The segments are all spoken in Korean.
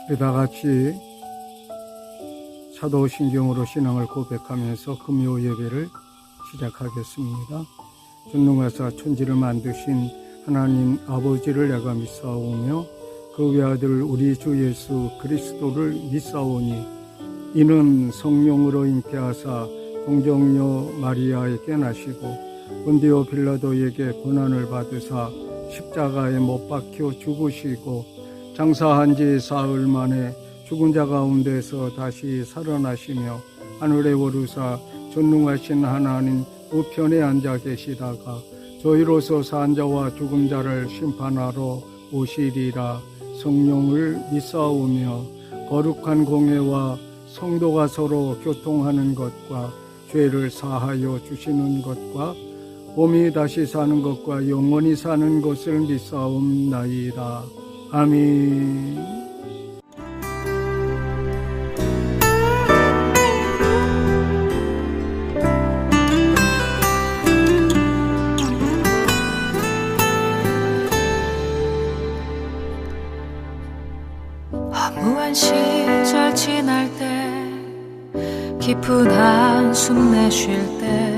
우리 다 같이 사도신경으로 신앙을 고백하면서 금요 예배를 시작하겠습니다. 전능하사 천지를 만드신 하나님 아버지를 내가 믿사오며 그 외아들 우리 주 예수 그리스도를 믿사오니 이는 성령으로 잉태하사 동정녀 마리아에게 나시고 본디오 빌라도에게 고난을 받으사 십자가에 못 박혀 죽으시고 장사한 지 사흘 만에 죽은 자 가운데서 다시 살아나시며 하늘에 오르사 전능하신 하나님 우편에 앉아 계시다가 저희로서 산 자와 죽은 자를 심판하러 오시리라. 성령을 믿사오며 거룩한 공예와 성도가 서로 교통하는 것과 죄를 사하여 주시는 것과 몸이 다시 사는 것과 영원히 사는 것을 믿사옵나이다. 아멘. 허무한 시절 지날 때 깊은 한숨 내쉴 때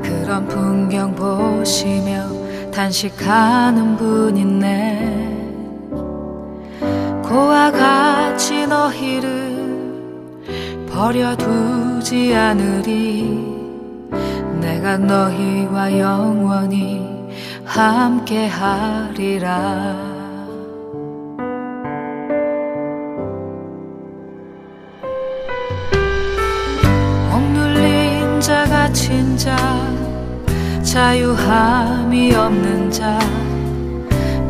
그런 풍경 보시며 단식하는 분 있네. 고와 같이 너희를 버려두지 않으리. 내가 너희와 영원히 함께하리라. 억눌린 자 갇힌 자 자유함이 없는 자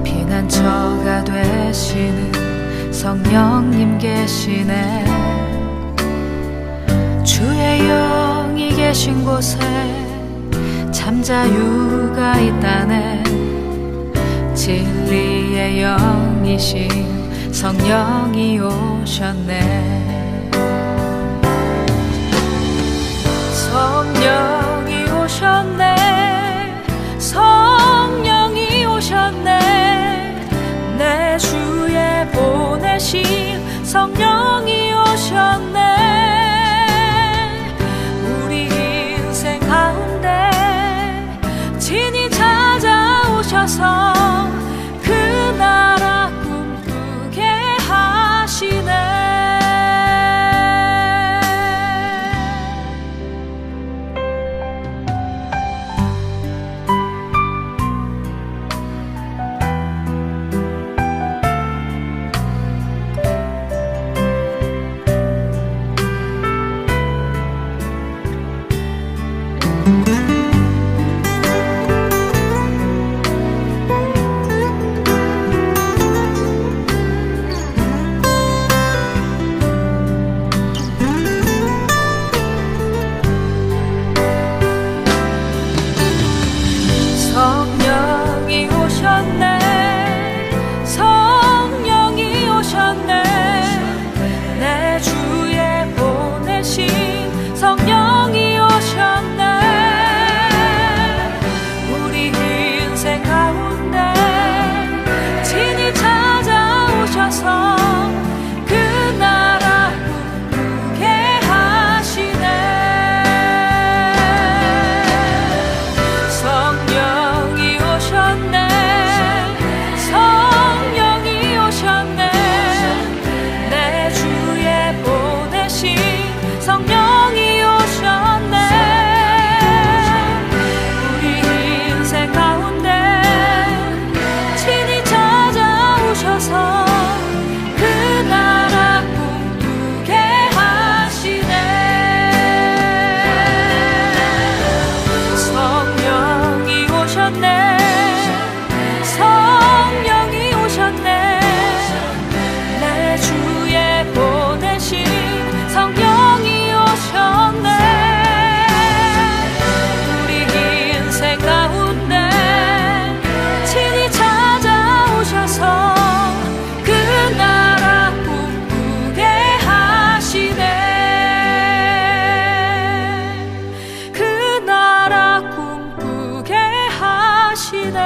피난처가 되시는 성령님 계시네. 주의 영이 계신 곳에 참자유가 있다네. 진리의 영이신 성령이 오셨네. 성령이 오셨네. 성령이 오셨네. 내 주에 보내신 성령이 오셨네. 우리 인생 가운데 친히 찾아오셔서 그 나라 꿈꾸게 하시네. 성령이 오셨네. 성령이 오셨네. 내 주에 보내신 성령이 오셨네. 우리 인생 가운데 친히 찾아오셔서 그 나라 꿈꾸게 하시네. 성령이 오셨네. 성령이 오셨네. 내 주에 보내신 성령이 오셨네. 우리 인생 가운데 친히 찾아오셔서 그 나라 꿈꾸게 하시네. 성령이 오셨네. 성령이 오셨네. 내 주에 보내신 성령이 오셨네. 우리 인생 가운데 친히 찾아오셔서 그 나라 꿈꾸게 하시네. 그 나라 꿈꾸게 하시네.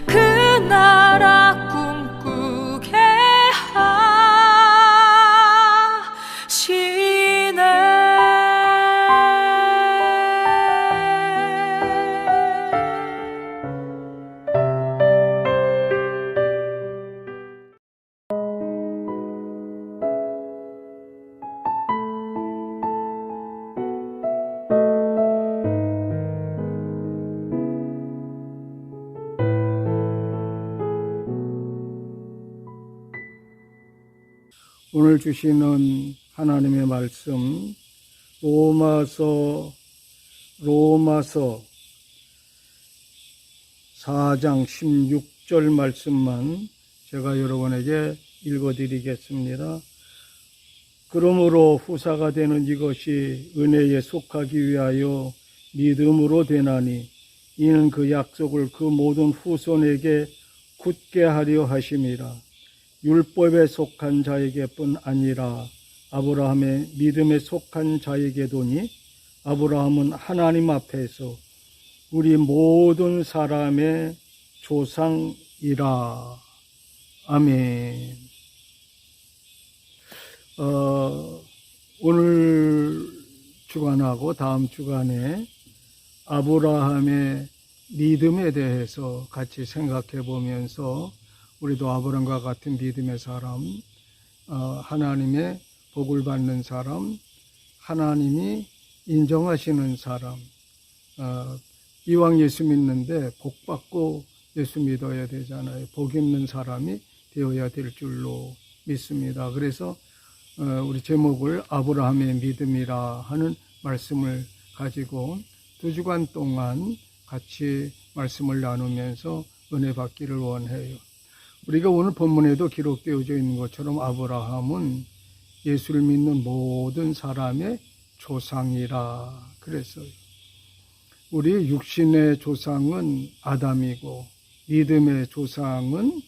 그 나라 꿈 오늘 주시는 하나님의 말씀 로마서 4장 16절 말씀만 제가 여러분에게 읽어드리겠습니다. 그러므로 후사가 되는 이것이 은혜에 속하기 위하여 믿음으로 되나니 이는 그 약속을 그 모든 후손에게 굳게 하려 하심이라. 율법에 속한 자에게뿐 아니라 아브라함의 믿음에 속한 자에게도니 아브라함은 하나님 앞에서 우리 모든 사람의 조상이라. 아멘. 오늘 주간하고 다음 주간에 아브라함의 믿음에 대해서 같이 생각해 보면서 우리도 아브라함과 같은 믿음의 사람, 하나님의 복을 받는 사람, 하나님이 인정하시는 사람, 이왕 예수 믿는데 복 받고 예수 믿어야 되잖아요. 복 있는 사람이 되어야 될 줄로 믿습니다. 그래서 우리 제목을 아브라함의 믿음이라 하는 말씀을 가지고 2주간 동안 같이 말씀을 나누면서 은혜 받기를 원해요. 우리가 오늘 본문에도 기록되어져 있는 것처럼 아브라함은 예수를 믿는 모든 사람의 조상이라 그랬어요. 우리 육신의 조상은 아담이고 믿음의 조상은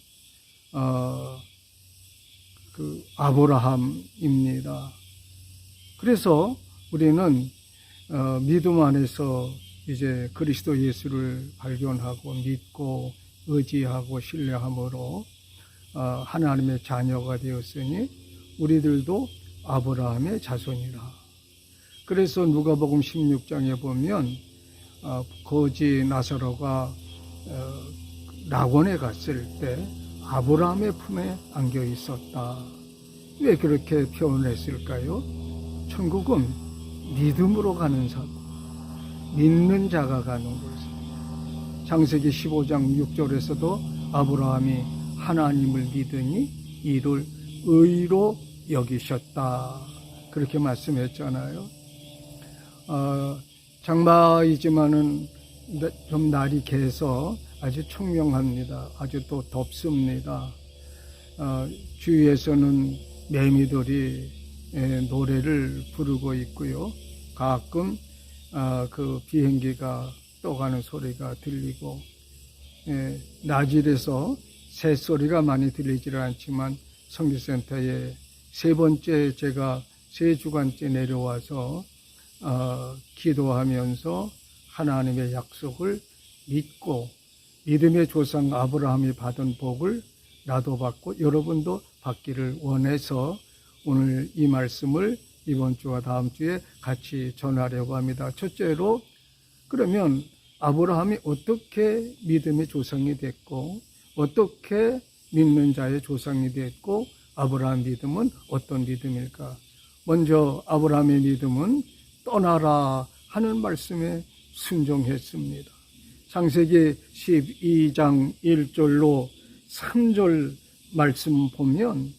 아브라함입니다. 그래서 우리는 믿음 안에서 이제 그리스도 예수를 발견하고 믿고 의지하고 신뢰함으로 하나님의 자녀가 되었으니 우리들도 아브라함의 자손이라. 그래서 누가복음 16장에 보면 거지 나사로가 낙원에 갔을 때 아브라함의 품에 안겨 있었다. 왜 그렇게 표현했을까요? 천국은 믿음으로 가는 사람, 믿는 자가 가는 곳이에요. 창세기 15장 6절에서도 아브라함이 하나님을 믿으니 이를 의로 여기셨다. 그렇게 말씀했잖아요. 장마이지만은 좀 날이 개서 아주 청명합니다. 아주 또 덥습니다. 주위에서는 매미들이 노래를 부르고 있고요. 가끔 그 비행기가 떠가는 소리가 들리고, 나질에서 새소리가 많이 들리지는 않지만 성교센터에 제가 3주간째 내려와서 기도하면서 하나님의 약속을 믿고 믿음의 조상 아브라함이 받은 복을 나도 받고 여러분도 받기를 원해서 오늘 이 말씀을 이번 주와 다음 주에 같이 전하려고 합니다. 첫째로, 그러면 아브라함이 어떻게 믿음의 조상이 됐고 어떻게 믿는 자의 조상이 됐고 아브라함 믿음은 어떤 믿음일까? 먼저 아브라함의 믿음은 떠나라 하는 말씀에 순종했습니다. 창세기 12장 1절로 3절 말씀 보면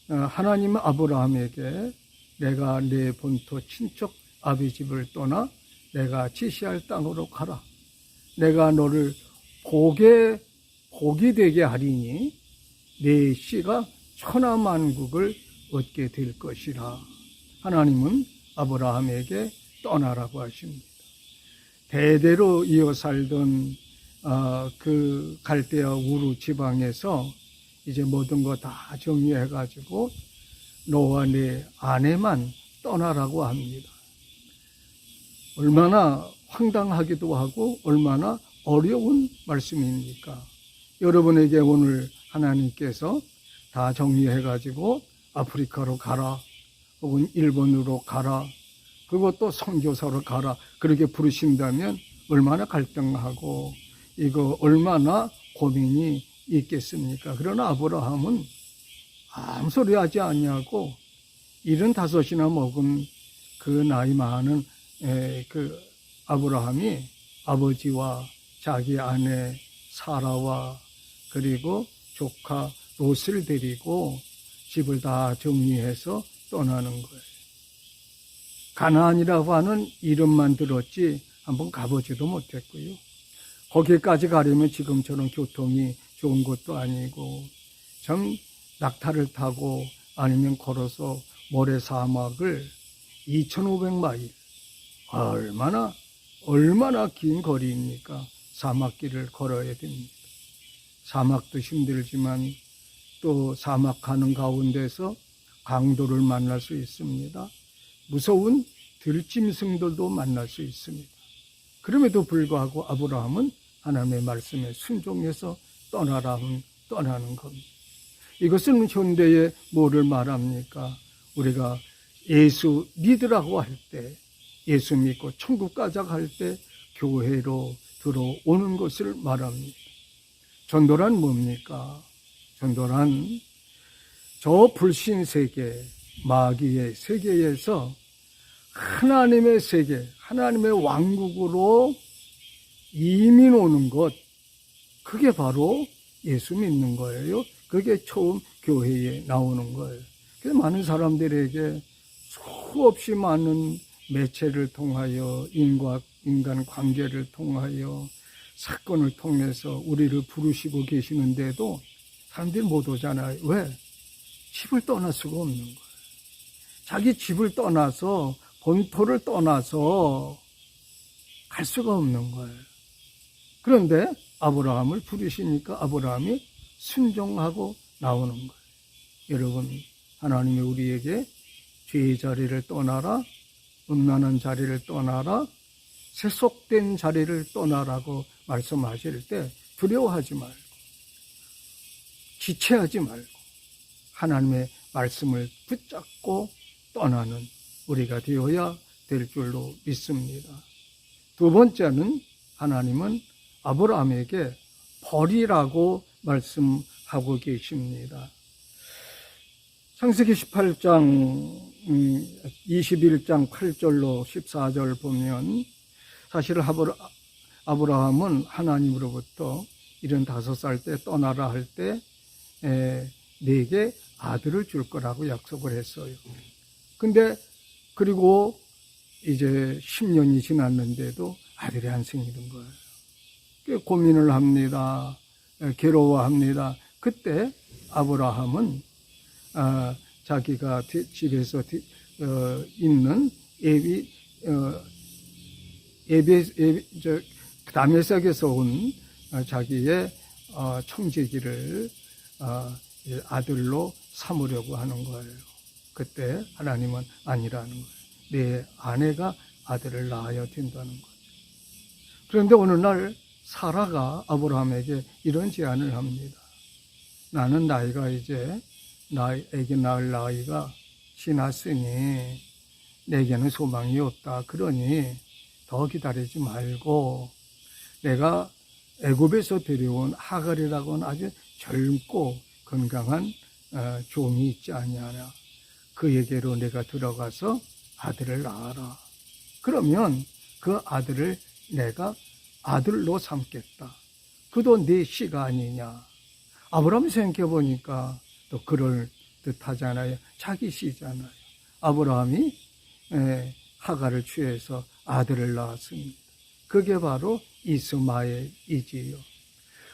하나님은 아브라함에게 내가 내 본토 친척 아비 집을 떠나 내가 지시할 땅으로 가라. 내가 너를 복이 되게 하리니 내 씨가 천하만국을 얻게 될 것이라. 하나님은 아브라함에게 떠나라고 하십니다. 대대로 이어 살던 그 갈대아 우르 지방에서 이제 모든 거 다 정리해가지고 너와 네 아내만 떠나라고 합니다. 얼마나 황당하기도 하고 얼마나 어려운 말씀입니까? 여러분에게 오늘 하나님께서 다 정리해가지고 아프리카로 가라, 혹은 일본으로 가라, 그것도 선교사로 가라, 그렇게 부르신다면 얼마나 갈등하고 이거 얼마나 고민이 있겠습니까? 그러나 아브라함은 아무 소리 하지 않냐고 75이나 먹은 그 나이 많은 그 아브라함이 아버지와 자기 아내 사라와 그리고 조카 롯을 데리고 집을 다 정리해서 떠나는 거예요. 가나안이라고 하는 이름만 들었지 한번 가보지도 못했고요. 거기까지 가려면 지금처럼 교통이 좋은 것도 아니고 참 낙타를 타고 아니면 걸어서 모래 사막을 2,500마일 얼마나 긴 거리입니까? 사막길을 걸어야 됩니다. 사막도 힘들지만 또 사막 가는 가운데서 강도를 만날 수 있습니다. 무서운 들짐승들도 만날 수 있습니다. 그럼에도 불구하고 아브라함은 하나님의 말씀에 순종해서 떠나라 하면 떠나는 겁니다. 이것은 현대에 뭐를 말합니까? 우리가 예수 믿으라고 할 때, 예수 믿고 천국 가자 할 때 교회로 들어오는 것을 말합니다. 전도란 뭡니까? 전도란 저 불신 세계, 마귀의 세계에서 하나님의 세계, 하나님의 왕국으로 이민 오는 것, 그게 바로 예수 믿는 거예요. 그게 처음 교회에 나오는 거예요. 그래서 많은 사람들에게 수없이 많은 매체를 통하여 인간 관계를 통하여 사건을 통해서 우리를 부르시고 계시는데도 사람들이 못 오잖아요. 왜? 집을 떠날 수가 없는 거예요. 자기 집을 떠나서 본토를 떠나서 갈 수가 없는 거예요. 그런데 아브라함을 부르시니까 아브라함이 순종하고 나오는 거예요. 여러분, 하나님이 우리에게 죄의 자리를 떠나라, 음란한 자리를 떠나라, 세속된 자리를 떠나라고 말씀하실 때 두려워하지 말고 지체하지 말고 하나님의 말씀을 붙잡고 떠나는 우리가 되어야 될 줄로 믿습니다. 두 번째는 하나님은 아브라함에게 버리라고 말씀하고 계십니다. 창세기 18장 21장 8절로 14절 보면 사실 아브라함은 하나님으로부터 75살 때 떠나라 할 때 내게 아들을 줄 거라고 약속을 했어요. 근데 그리고 이제 10년이 지났는데도 아들이 안 생기는 거예요. 고민을 합니다. 괴로워합니다. 그때 아브라함은 자기가 집에서 있는 다메섹에서 온 자기의 청지기를 아들로 삼으려고 하는 거예요. 그때 하나님은 아니라는 거예요. 내 아내가 아들을 낳아야 된다는 거죠. 그런데 어느 날 사라가 아브라함에게 이런 제안을 합니다. 나는 나이가 이제 애기 낳을 나이가 지났으니 내게는 소망이 없다. 그러니 더 기다리지 말고 내가 애굽에서 데려온 하갈이라고 하는 아주 젊고 건강한 종이 있지 아니하냐. 그에게로 내가 들어가서 아들을 낳아라. 그러면 그 아들을 내가 아들로 삼겠다. 그도 내 씨가 아니냐. 아브라함이 생각해 보니까 또 그럴 듯하잖아요. 자기 씨잖아요. 아브라함이 하갈을 취해서 아들을 낳았습니다. 그게 바로 이스마엘이지요.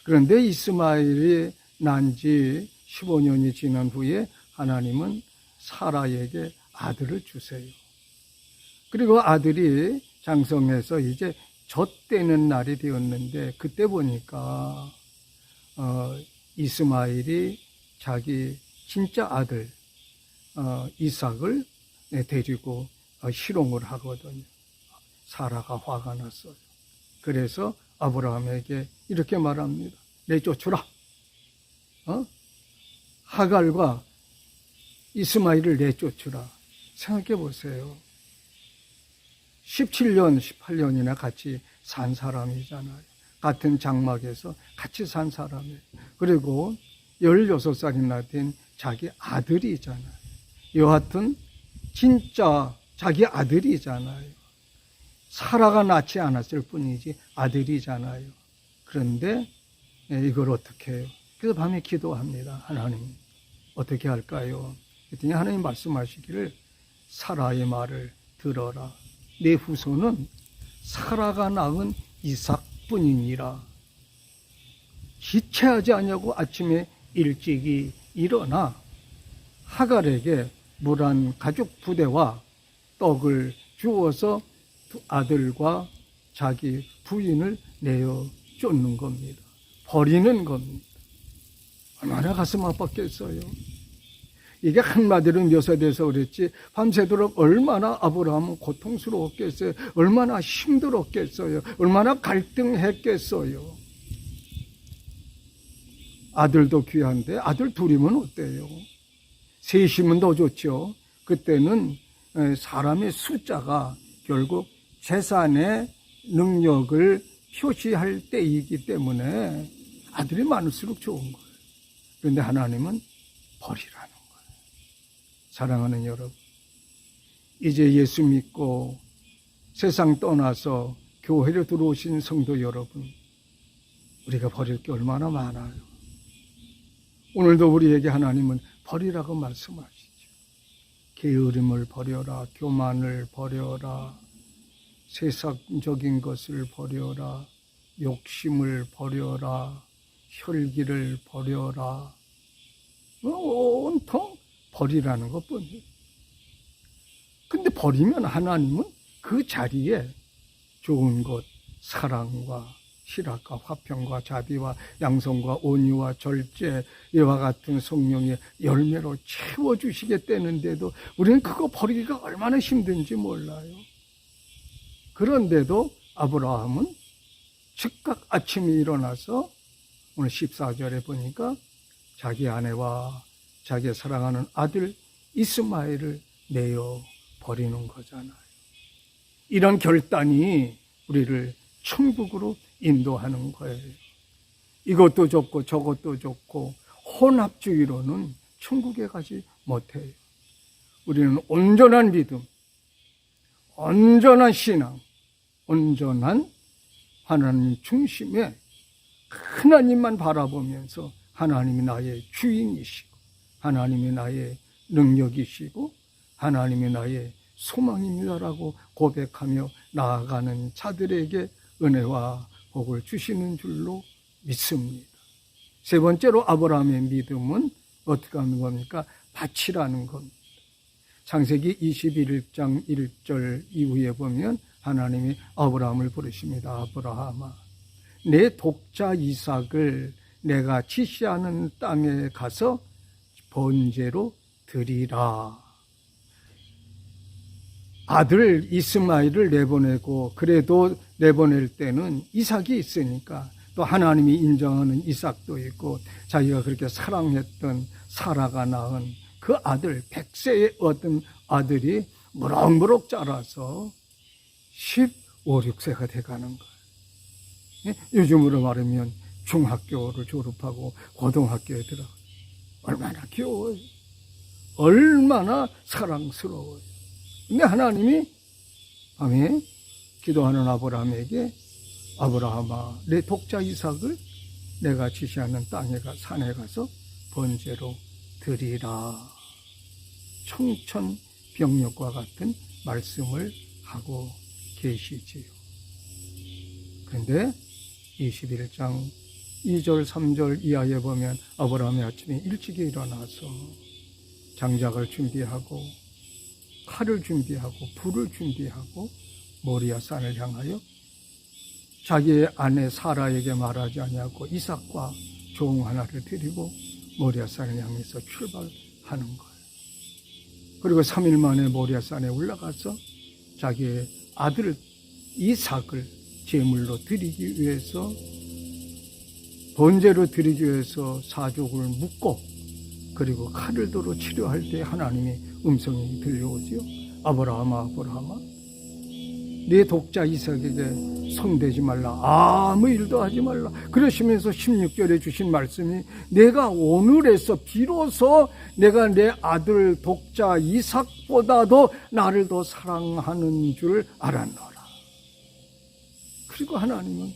그런데 이스마엘이 난 지 15년이 지난 후에 하나님은 사라에게 아들을 주세요. 그리고 아들이 장성해서 이제 젖되는 날이 되었는데 그때 보니까 이스마엘이 자기 진짜 아들 이삭을 데리고 희롱을 하거든요. 사라가 화가 났어요. 그래서 아브라함에게 이렇게 말합니다. 내쫓으라. 하갈과 이스마엘을 내쫓으라. 생각해 보세요. 17년, 18년이나 같이 산 사람이잖아요. 같은 장막에서 같이 산 사람이에요. 그리고 16살이나 된 자기 아들이잖아요. 여하튼 진짜 자기 아들이잖아요. 사라가 낳지 않았을 뿐이지 아들이잖아요. 그런데 이걸 어떻게 해요? 그래서 밤에 기도합니다. 하나님, 어떻게 할까요? 그랬더니 하나님 말씀하시기를 사라의 말을 들어라. 내 후손은 사라가 낳은 이삭뿐이니라. 지체하지 아니하고 아침에 일찍이 일어나 하갈에게 물 한 가죽 부대와 떡을 주어서 두 아들과 자기 부인을 내어 쫓는 겁니다. 버리는 겁니다. 얼마나 가슴 아팠겠어요. 이게 한마디로 묘사돼서 그랬지 밤새도록 얼마나 아브라함은 고통스러웠겠어요. 얼마나 힘들었겠어요. 얼마나 갈등했겠어요. 아들도 귀한데 아들 둘이면 어때요? 셋이면 더 좋죠. 그때는 사람의 숫자가 결국 재산의 능력을 표시할 때이기 때문에 아들이 많을수록 좋은 거예요. 그런데 하나님은 버리라는 거예요. 사랑하는 여러분, 이제 예수 믿고 세상 떠나서 교회로 들어오신 성도 여러분, 우리가 버릴 게 얼마나 많아요. 오늘도 우리에게 하나님은 버리라고 말씀하시죠. 게으름을 버려라, 교만을 버려라, 세상적인 것을 버려라, 욕심을 버려라, 혈기를 버려라. 온통 버리라는 것뿐이에요. 근데 버리면 하나님은 그 자리에 좋은 것, 사랑과 실학과 화평과 자비와 양성과 온유와 절제, 이와 같은 성령의 열매로 채워주시겠다는데도 우리는 그거 버리기가 얼마나 힘든지 몰라요. 그런데도 아브라함은 즉각 아침에 일어나서 오늘 14절에 보니까 자기 아내와 자기 사랑하는 아들 이스마엘을 내어 버리는 거잖아요. 이런 결단이 우리를 천국으로 인도하는 거예요. 이것도 좋고 저것도 좋고 혼합주의로는 천국에 가지 못해요. 우리는 온전한 믿음, 온전한 신앙, 온전한 하나님 중심에 하나님만 바라보면서 하나님이 나의 주인이시고 하나님이 나의 능력이시고 하나님이 나의 소망입니다라고 고백하며 나아가는 자들에게 은혜와 복을 주시는 줄로 믿습니다. 세 번째로 아브라함의 믿음은 어떻게 하는 겁니까? 바치라는 겁니다. 창세기 21장 1절 이후에 보면 하나님이 아브라함을 부르십니다. 아브라함아, 내 독자 이삭을 내가 지시하는 땅에 가서 번제로 드리라. 아들 이스마엘을 내보내고 그래도 내보낼 때는 이삭이 있으니까 또 하나님이 인정하는 이삭도 있고 자기가 그렇게 사랑했던 사라가 낳은 그 아들 100세의 어떤 아들이 무럭무럭 자라서 15, 16세가 돼가는 거예요. 요즘으로 말하면 중학교를 졸업하고 고등학교에 들어가. 얼마나 귀여워요. 얼마나 사랑스러워요. 근데 하나님이 밤에 기도하는 아브라함에게 아브라함아, 내 독자 이삭을 내가 지시하는 땅에 산에 가서 번제로 드리라. 청천벽력과 같은 말씀을 하고 계시지요. 그런데 21장 2절 3절 이하에 보면 아브라함이 아침에 일찍 일어나서 장작을 준비하고 칼을 준비하고 불을 준비하고 모리아 산을 향하여 자기의 아내 사라에게 말하지 아니하고 이삭과 종 하나를 드리고 모리아 산을 향해서 출발하는 거예요. 그리고 3일 만에 모리아 산에 올라가서 자기의 아들 이삭을 제물로 드리기 위해서 번제로 드리기 위해서 사족을 묶고 그리고 칼을 들어 치료할 때 하나님의 음성이 들려오지요. 아브라함아, 아브라함아, 네 독자 이삭에게 손대지 말라. 아무 일도 하지 말라. 그러시면서 16절에 주신 말씀이 내가 오늘에서 비로소 내가 내 아들 독자 이삭보다도 나를 더 사랑하는 줄 알았노라. 그리고 하나님은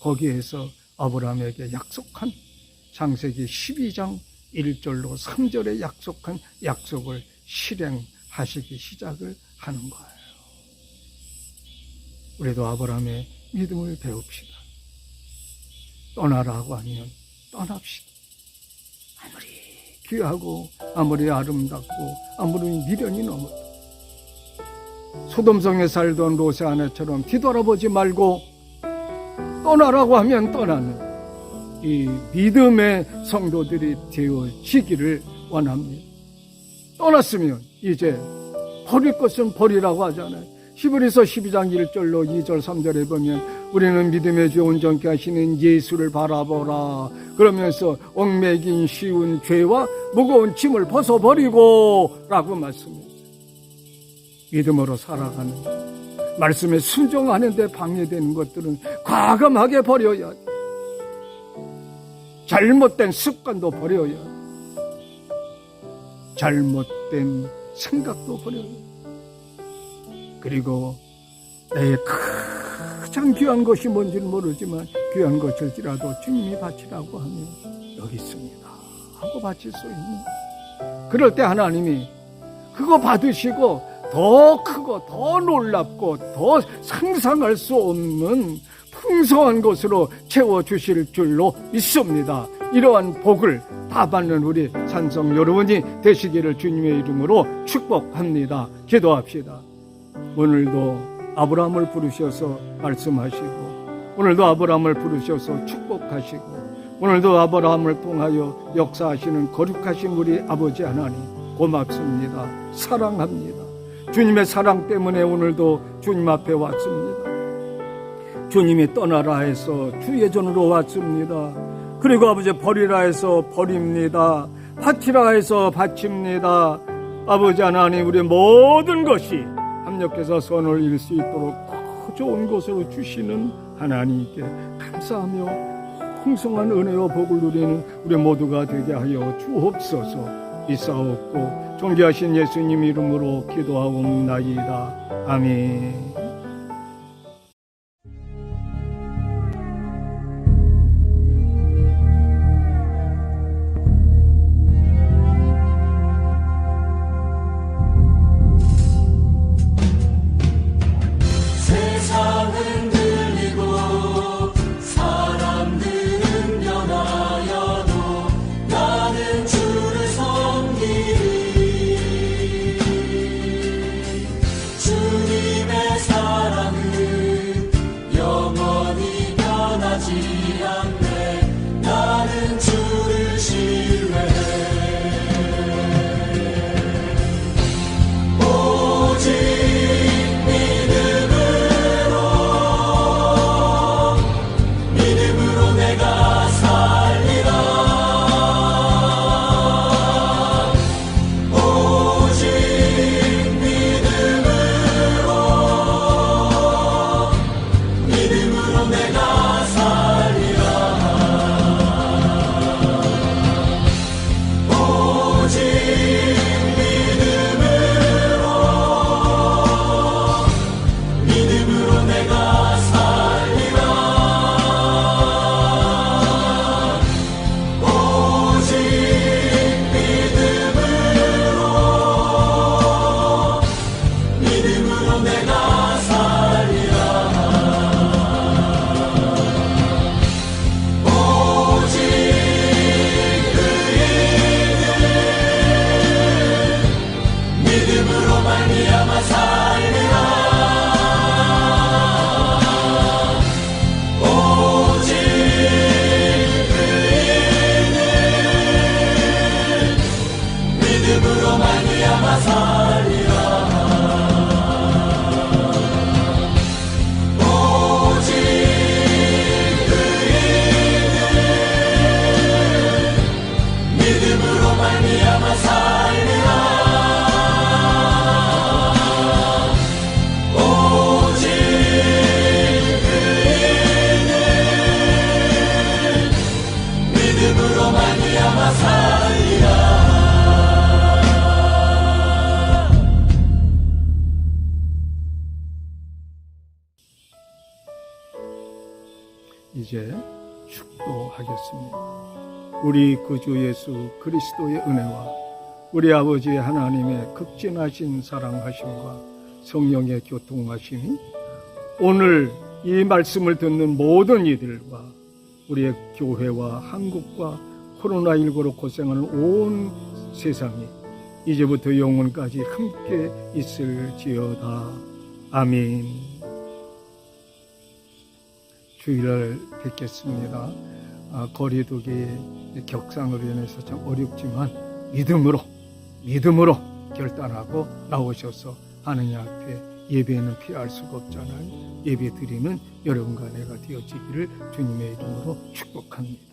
거기에서 아브라함에게 약속한 창세기 12장 1절로 3절에 약속한 약속을 실행하시기 시작을 하는 거예요. 우리도 아브라함의 믿음을 배웁시다. 떠나라고 하면 떠납시다. 아무리 귀하고 아무리 아름답고 아무리 미련이 넘어도 소돔성에 살던 롯의 아내처럼 뒤돌아보지 말고 떠나라고 하면 떠나는 이 믿음의 성도들이 되어지기를 원합니다. 떠났으면 이제 버릴 것은 버리라고 하잖아요. 히브리서 12장 1절로 2절 3절에 보면 우리는 믿음의 주 온전케 하시는 예수를 바라보라 그러면서 얽매긴 쉬운 죄와 무거운 짐을 벗어버리고 라고 말씀합니다. 믿음으로 살아가는 말씀에 순종하는 데 방해되는 것들은 과감하게 버려야 돼. 잘못된 습관도 버려야 돼. 잘못된 생각도 버려야 돼. 그리고 나의 가장 귀한 것이 뭔지는 모르지만 귀한 것일지라도 주님이 바치라고 하면 여기 있습니다 하고 바칠 수 있는, 그럴 때 하나님이 그거 받으시고 더 크고 더 놀랍고 더 상상할 수 없는 풍성한 것으로 채워주실 줄로 믿습니다. 이러한 복을 다 받는 우리 산성 여러분이 되시기를 주님의 이름으로 축복합니다. 기도합시다. 오늘도 아브라함을 부르셔서 말씀하시고, 오늘도 아브라함을 부르셔서 축복하시고, 오늘도 아브라함을 통하여 역사하시는 거룩하신 우리 아버지 하나님 고맙습니다. 사랑합니다. 주님의 사랑 때문에 오늘도 주님 앞에 왔습니다. 주님이 떠나라 해서 주의 전으로 왔습니다. 그리고 아버지 버리라 해서 버립니다. 바치라 해서 바칩니다. 아버지 하나님, 우리 모든 것이 합력해서 선을 이룰 수 있도록 더 좋은 것으로 주시는 하나님께 감사하며 풍성한 은혜와 복을 누리는 우리 모두가 되게 하여 주옵소서. 이사옵고 존귀하신 예수님 이름으로 기도하옵나이다. 아멘. 이제 축도하겠습니다. 우리 구주 예수 그리스도의 은혜와 우리 아버지 하나님의 극진하신 사랑하심과 성령의 교통하심이 오늘 이 말씀을 듣는 모든 이들과 우리의 교회와 한국과 코로나19로 고생하는 온 세상이 이제부터 영원까지 함께 있을지어다. 아멘. 주일날 뵙겠습니다. 거리두기 격상으로 인해서 참 어렵지만 믿음으로 결단하고 나오셔서 하느님 앞에 예배는 피할 수가 없잖아요. 예배 드리는 여러분과 내가 되어지기를 주님의 이름으로 축복합니다.